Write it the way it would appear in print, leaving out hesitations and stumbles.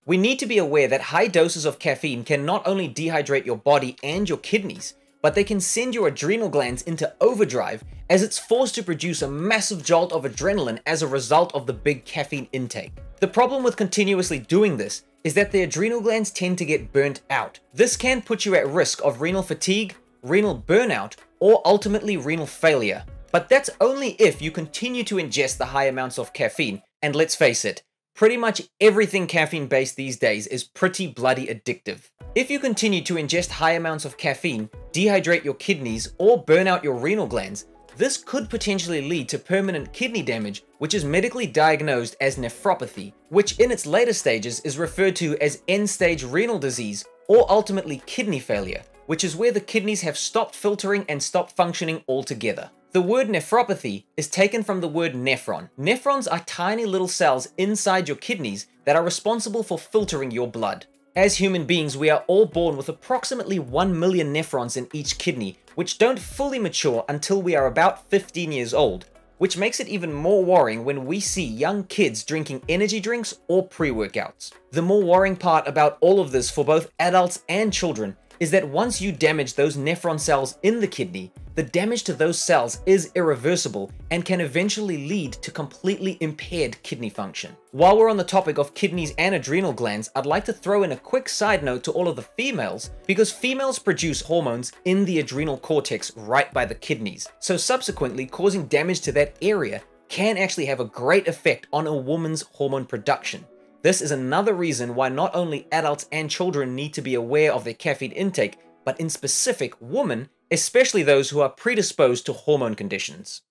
We need to be aware that high doses of caffeine can not only dehydrate your body and your kidneys, but they can send your adrenal glands into overdrive as it's forced to produce a massive jolt of adrenaline as a result of the big caffeine intake. The problem with continuously doing this is that the adrenal glands tend to get burnt out. This can put you at risk of renal fatigue, renal burnout, or ultimately renal failure. But that's only if you continue to ingest the high amounts of caffeine, and let's face it, pretty much everything caffeine based these days is pretty bloody addictive. If you continue to ingest high amounts of caffeine, dehydrate your kidneys, or burn out your renal glands, this could potentially lead to permanent kidney damage, which is medically diagnosed as nephropathy, which in its later stages is referred to as end-stage renal disease, or ultimately kidney failure, which is where the kidneys have stopped filtering and stopped functioning altogether. The word nephropathy is taken from the word nephron. Nephrons are tiny little cells inside your kidneys that are responsible for filtering your blood. As human beings, we are all born with approximately 1 million nephrons in each kidney, which don't fully mature until we are about 15 years old, which makes it even more worrying when we see young kids drinking energy drinks or pre-workouts. The more worrying part about all of this for both adults and children is that once you damage those nephron cells in the kidney, the damage to those cells is irreversible and can eventually lead to completely impaired kidney function. While we're on the topic of kidneys and adrenal glands, I'd like to throw in a quick side note to all of the females, because females produce hormones in the adrenal cortex right by the kidneys, so subsequently causing damage to that area can actually have a great effect on a woman's hormone production. This is another reason why not only adults and children need to be aware of their caffeine intake, but in specific women, especially those who are predisposed to hormone conditions.